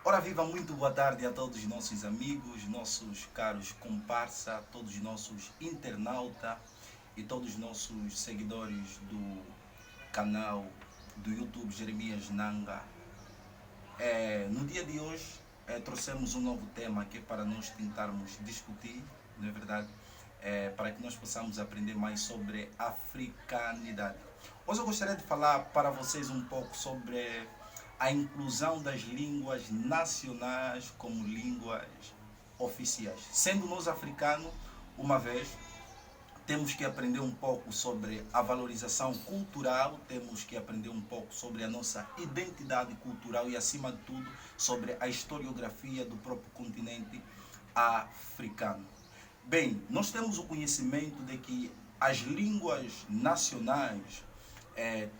Ora viva, muito boa tarde a todos os nossos amigos, nossos caros comparsa, todos os nossos internautas e todos os nossos seguidores do canal do YouTube Jeremias Nanga. No dia de hoje trouxemos um novo tema aqui para nós tentarmos discutir, não é verdade? Para que nós possamos aprender mais sobre africanidade. Hoje eu gostaria de falar para vocês um pouco sobre a inclusão das línguas nacionais como línguas oficiais. Sendo nós africanos, uma vez, temos que aprender um pouco sobre a valorização cultural, temos que aprender um pouco sobre a nossa identidade cultural e, acima de tudo, sobre a historiografia do próprio continente africano. Bem, nós temos o conhecimento de que as línguas nacionais,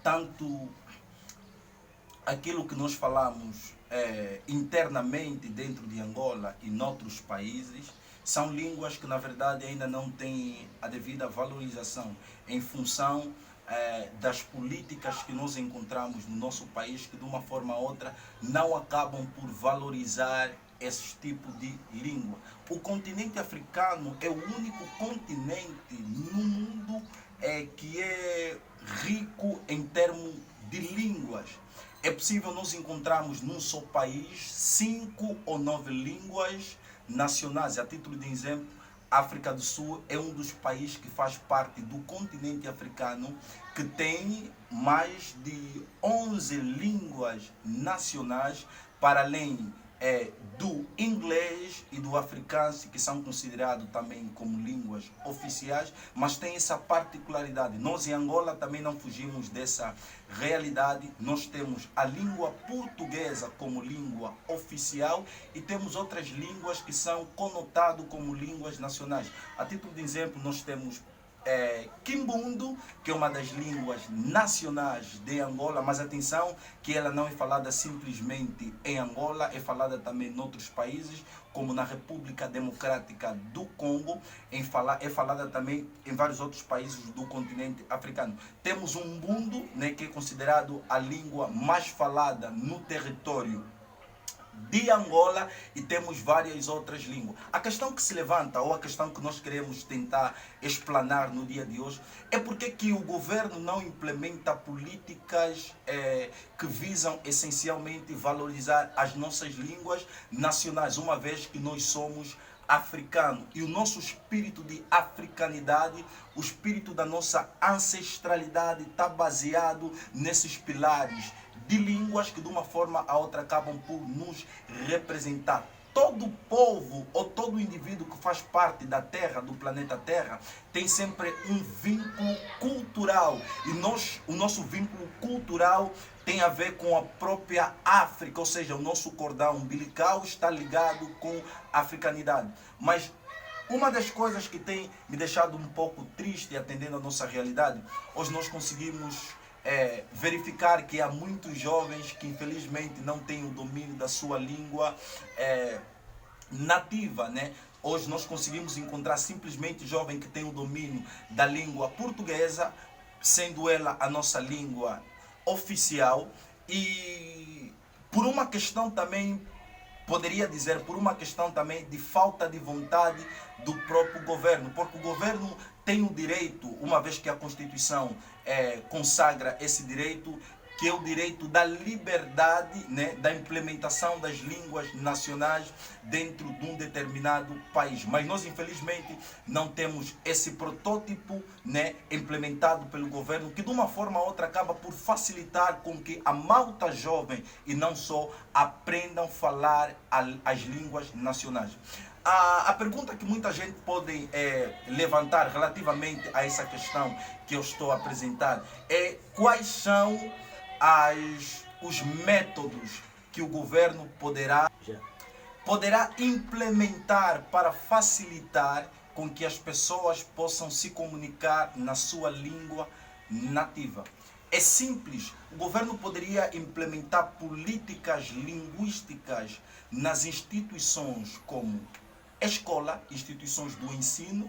tanto aquilo que nós falamos internamente dentro de Angola e noutros países, são línguas que na verdade ainda não têm a devida valorização em função das políticas que nós encontramos no nosso país, que de uma forma ou outra não acabam por valorizar esse tipo de língua. O continente africano é o único continente no mundo que é rico em termos de línguas. É possível nós encontrarmos num só país 5 ou 9 línguas nacionais. A título de exemplo, a África do Sul é um dos países que faz parte do continente africano que tem mais de 11 línguas nacionais, para além do inglês e do africano, que são considerados também como línguas oficiais, mas tem essa particularidade. Nós em Angola também não fugimos dessa realidade. Nós temos a língua portuguesa como língua oficial e temos outras línguas que são conotadas como línguas nacionais. A título de exemplo, nós temos Quimbundo, que é uma das línguas nacionais de Angola, mas atenção que ela não é falada simplesmente em Angola, é falada também em outros países, como na República Democrática do Congo, é falada também em vários outros países do continente africano. Temos um Umbundo, né, que é considerado a língua mais falada no território de Angola, e temos várias outras línguas. A questão que se levanta, ou a questão que nós queremos tentar explanar no dia de hoje, é porque que o governo não implementa políticas que visam essencialmente valorizar as nossas línguas nacionais, uma vez que nós somos africanos e o nosso espírito de africanidade, o espírito da nossa ancestralidade está baseado nesses pilares de línguas que de uma forma ou outra acabam por nos representar. Todo povo ou todo indivíduo que faz parte da Terra, do planeta Terra, tem sempre um vínculo cultural. E o nosso vínculo cultural tem a ver com a própria África, ou seja, o nosso cordão umbilical está ligado com a africanidade. Mas uma das coisas que tem me deixado um pouco triste atendendo à nossa realidade, hoje nós conseguimos verificar que há muitos jovens que infelizmente não têm o domínio da sua língua nativa, né? Hoje nós conseguimos encontrar simplesmente jovem que tem o domínio da língua portuguesa, sendo ela a nossa língua oficial, e por uma questão também, poderia dizer, por uma questão também de falta de vontade do próprio governo, porque o governo tem o direito, uma vez que a Constituição consagra esse direito, que é o direito da liberdade, né, da implementação das línguas nacionais dentro de um determinado país. Mas nós, infelizmente, não temos esse protótipo, né, implementado pelo governo, que de uma forma ou outra acaba por facilitar com que a malta jovem, e não só, aprendam a falar as línguas nacionais. A pergunta que muita gente pode levantar relativamente a essa questão que eu estou a apresentar é: quais são os métodos que o governo poderá implementar para facilitar com que as pessoas possam se comunicar na sua língua nativa? É simples. O governo poderia implementar políticas linguísticas nas instituições como escola, instituições do ensino.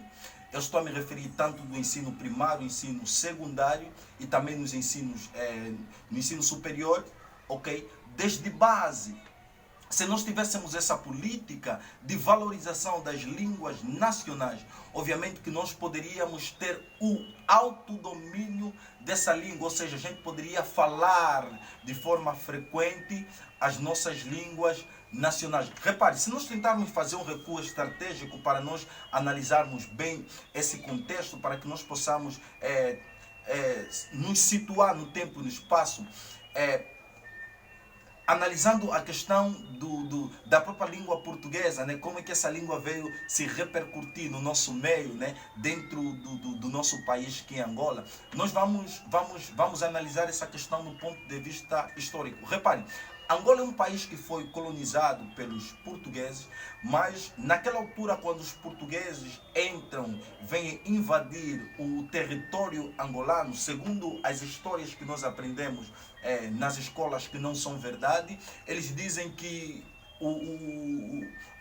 Eu estou a me referir tanto do ensino primário, ensino secundário e também no ensino superior, ok? Desde base se nós tivéssemos essa política de valorização das línguas nacionais, obviamente que nós poderíamos ter o autodomínio dessa língua, ou seja, a gente poderia falar de forma frequente as nossas línguas nacionais. Repare, se nós tentarmos fazer um recuo estratégico para nós analisarmos bem esse contexto, para que nós possamos nos situar no tempo e no espaço, analisando a questão da própria língua portuguesa, né? Como é que essa língua veio se repercutir no nosso meio, né? Dentro do nosso país, que é Angola, nós vamos analisar essa questão do ponto de vista histórico. Repare, Angola é um país que foi colonizado pelos portugueses, mas naquela altura, quando os portugueses vêm invadir o território angolano, segundo as histórias que nós aprendemos nas escolas que não são verdade, eles dizem que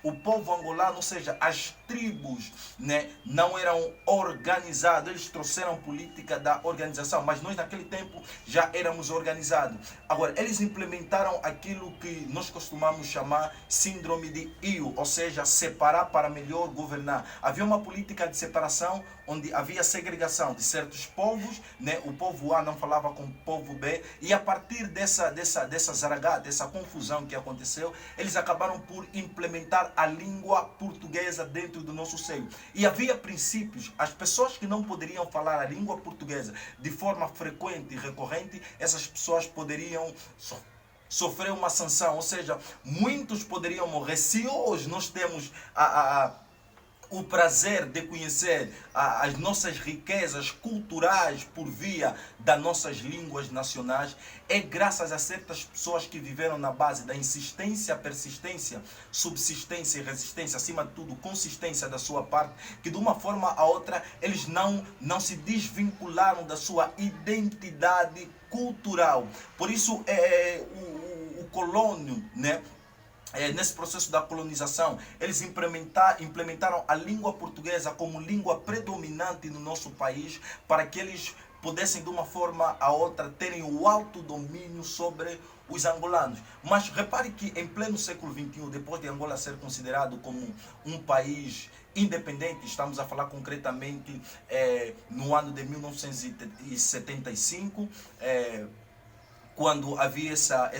o povo angolano, ou seja, as tribos, né, não eram organizadas, eles trouxeram política da organização, mas nós naquele tempo já éramos organizados. Agora, eles implementaram aquilo que nós costumamos chamar síndrome de Io, ou seja, separar para melhor governar. Havia uma política de separação onde havia segregação de certos povos, né? O povo A não falava com o povo B, e a partir dessa zaragata, dessa confusão que aconteceu, eles acabaram por implementar a língua portuguesa dentro do nosso seio. E havia princípios, as pessoas que não poderiam falar a língua portuguesa de forma frequente e recorrente, essas pessoas poderiam sofrer uma sanção, ou seja, muitos poderiam morrer. Se hoje nós temos o prazer de conhecer as nossas riquezas culturais por via das nossas línguas nacionais, é graças a certas pessoas que viveram na base da insistência, persistência, subsistência e resistência, acima de tudo consistência da sua parte, que de uma forma a outra eles não se desvincularam da sua identidade cultural. Por isso o colônio, né? Nesse processo da colonização, eles implementaram a língua portuguesa como língua predominante no nosso país, para que eles pudessem de uma forma a outra terem o autodomínio sobre os angolanos. Mas repare que em pleno século XXI, depois de Angola ser considerado como um país independente, estamos a falar concretamente no ano de 1975, quando havia essa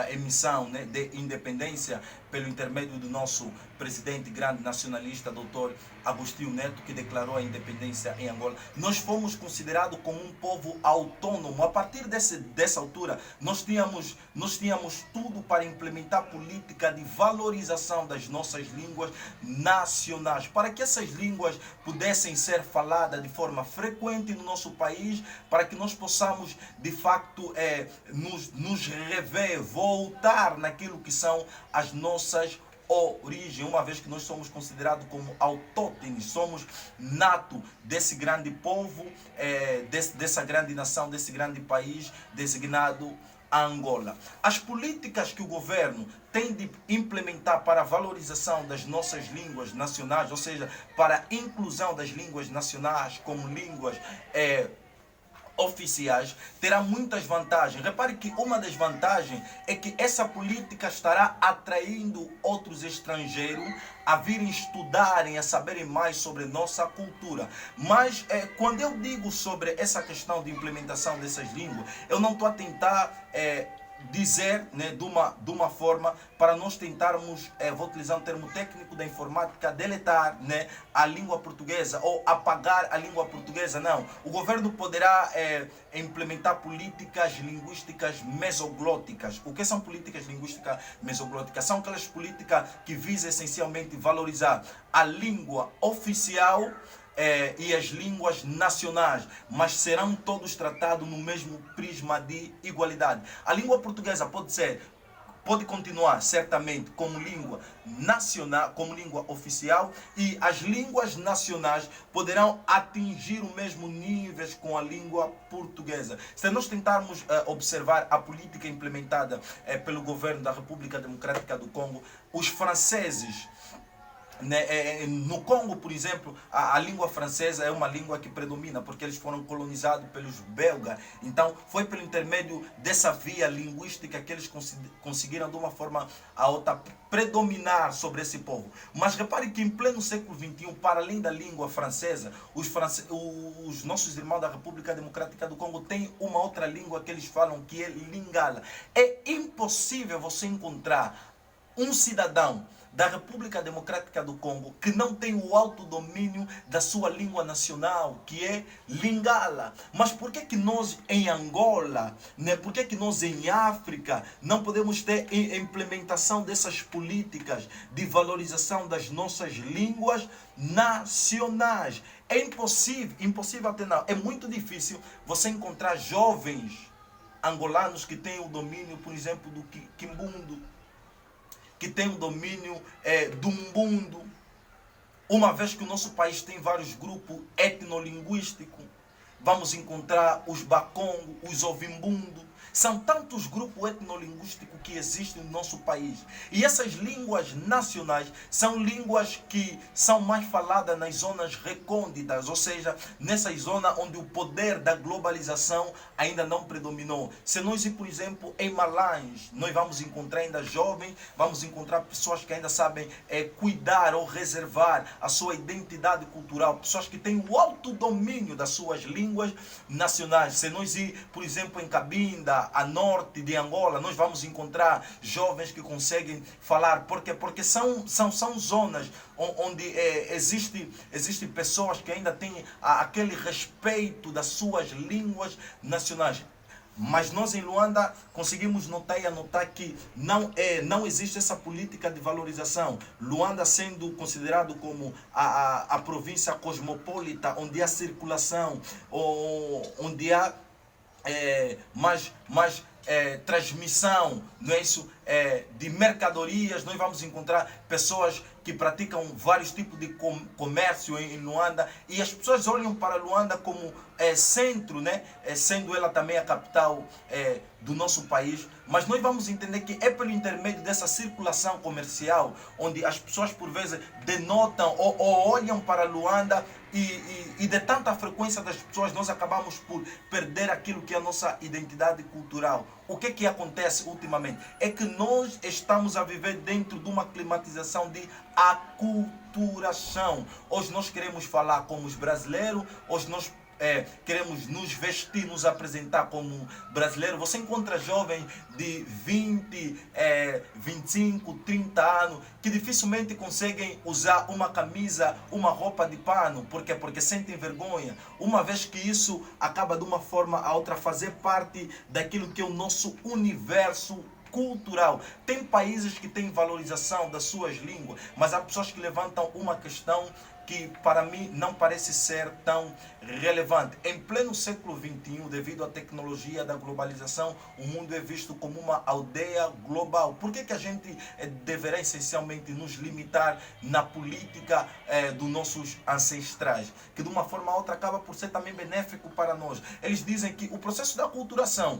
emissão, né, de independência pelo intermédio do nosso presidente grande nacionalista, Dr. Agostinho Neto, que declarou a independência em Angola. Nós fomos considerados como um povo autônomo. A partir dessa altura, nós tínhamos tudo para implementar política de valorização das nossas línguas nacionais, para que essas línguas pudessem ser faladas de forma frequente no nosso país, para que nós possamos, de facto, nos rever, voltar naquilo que são as nossas origem, uma vez que nós somos considerados como autóctones, somos nato desse grande povo, dessa grande nação, desse grande país designado Angola. As políticas que o governo tem de implementar para a valorização das nossas línguas nacionais, ou seja, para a inclusão das línguas nacionais como línguas oficiais, terá muitas vantagens. Repare que uma das vantagens é que essa política estará atraindo outros estrangeiros a virem estudarem, a saberem mais sobre nossa cultura. Mas quando eu digo sobre essa questão de implementação dessas línguas, eu não estou a tentar dizer, né, de uma forma para nós tentarmos, vou utilizar um termo técnico da informática, deletar, né, a língua portuguesa ou apagar a língua portuguesa. Não. O governo poderá implementar políticas linguísticas mesoglóticas. O que são políticas linguísticas mesoglóticas? São aquelas políticas que visam essencialmente valorizar a língua oficial e as línguas nacionais, mas serão todos tratados no mesmo prisma de igualdade. A língua portuguesa pode continuar certamente como língua nacional, como língua oficial, e as línguas nacionais poderão atingir o mesmo nível com a língua portuguesa. Se nós tentarmos observar a política implementada pelo governo da República Democrática do Congo, os franceses né, no Congo, por exemplo, a língua francesa é uma língua que predomina, porque eles foram colonizados pelos belgas. Então, foi pelo intermédio dessa via linguística que eles conseguiram, de uma forma a outra, predominar sobre esse povo. Mas repare que em pleno século XXI, para além da língua francesa, os nossos irmãos da República Democrática do Congo têm uma outra língua que eles falam, que é Lingala. É impossível você encontrar um cidadão da República Democrática do Congo que não tem o autodomínio da sua língua nacional, que é Lingala. Mas por que nós em Angola, né, por que nós em África não podemos ter a implementação dessas políticas de valorização das nossas línguas nacionais? É impossível até não. É muito difícil você encontrar jovens angolanos que têm o domínio, por exemplo, do quimbundo, que tem o domínio do umbundo, uma vez que o nosso país tem vários grupos etnolinguísticos. Vamos encontrar os bakongo, os ovimbundo. São tantos grupos etnolinguísticos que existem no nosso país. E essas línguas nacionais são línguas que são mais faladas nas zonas recônditas, ou seja, nessas zonas onde o poder da globalização ainda não predominou. Se nós ir, por exemplo, em Malães, nós vamos encontrar ainda jovens, vamos encontrar pessoas que ainda sabem cuidar ou reservar a sua identidade cultural, pessoas que têm o autodomínio das suas línguas nacionais. Se nós ir, por exemplo, em Cabinda, a norte de Angola, nós vamos encontrar jovens que conseguem falar. Por quê? Porque são zonas onde existem pessoas que ainda têm aquele respeito das suas línguas nacionais. Mas nós em Luanda conseguimos notar e anotar que não existe essa política de valorização. Luanda sendo considerado como a província cosmopolita, onde há circulação, onde há mais transmissão, não é isso? De mercadorias. Nós vamos encontrar pessoas que praticam vários tipos de comércio em Luanda, e as pessoas olham para Luanda como centro, né? Sendo ela também a capital do nosso país. Mas nós vamos entender que é pelo intermédio dessa circulação comercial onde as pessoas por vezes denotam ou olham para Luanda, e de tanta frequência das pessoas nós acabamos por perder aquilo que é a nossa identidade cultural. O que acontece ultimamente? É que nós estamos a viver dentro de uma climatização de aculturação. Hoje nós queremos falar como os brasileiros, hoje nós queremos nos vestir, nos apresentar como brasileiro. Você encontra jovens de 20, 25, 30 anos que dificilmente conseguem usar uma camisa, uma roupa de pano. Por quê? Porque sentem vergonha. Uma vez que isso acaba de uma forma a outra fazer parte daquilo que é o nosso universo cultural. Tem países que têm valorização das suas línguas, mas há pessoas que levantam uma questão que para mim não parece ser tão relevante. Em pleno século XXI, devido à tecnologia da globalização, o mundo é visto como uma aldeia global. Por que a gente deverá essencialmente nos limitar na política dos nossos ancestrais, que de uma forma ou outra acaba por ser também benéfico para nós? Eles dizem que o processo da aculturação,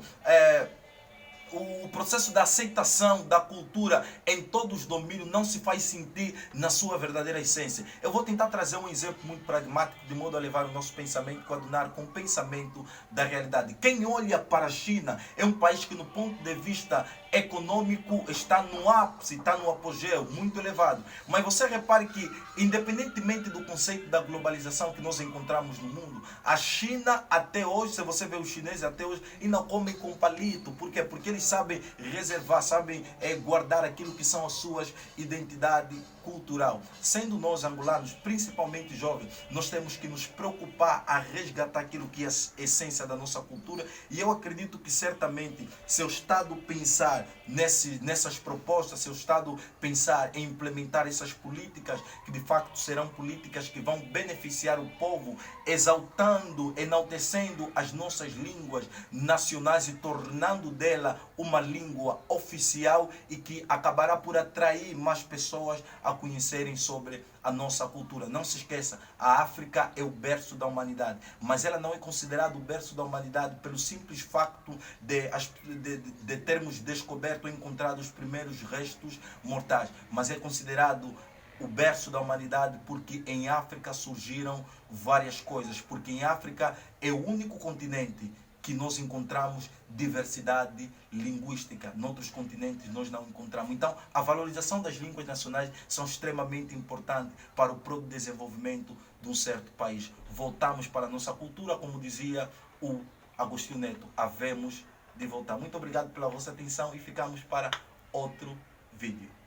o processo da aceitação da cultura em todos os domínios não se faz sentir na sua verdadeira essência. Eu vou tentar trazer um exemplo muito pragmático, de modo a levar o nosso pensamento e coadunar com o pensamento da realidade. Quem olha para a China é um país que, no ponto de vista econômico, está no ápice, está no apogeu, muito elevado. Mas você repare que, independentemente do conceito da globalização que nós encontramos no mundo, a China até hoje, se você vê os chineses até hoje, e não comem com palito. Por quê? Porque eles sabem reservar, sabem guardar aquilo que são as suas identidades cultural. Sendo nós angolanos, principalmente jovens, nós temos que nos preocupar a resgatar aquilo que é a essência da nossa cultura, e eu acredito que certamente, se o Estado pensar nessas propostas, se o Estado pensar em implementar essas políticas, que de facto serão políticas que vão beneficiar o povo, exaltando, enaltecendo as nossas línguas nacionais e tornando dela uma língua oficial, e que acabará por atrair mais pessoas a conhecerem sobre a nossa cultura. Não se esqueça, a África é o berço da humanidade, mas ela não é considerada o berço da humanidade pelo simples facto de termos descoberto ou encontrado os primeiros restos mortais, mas é considerado o berço da humanidade, porque em África surgiram várias coisas, porque em África é o único continente que nós encontramos diversidade linguística. Noutros continentes nós não encontramos. Então, a valorização das línguas nacionais são extremamente importantes para o próprio desenvolvimento de um certo país. Voltamos para a nossa cultura, como dizia o Agostinho Neto, havemos de voltar. Muito obrigado pela vossa atenção e ficamos para outro vídeo.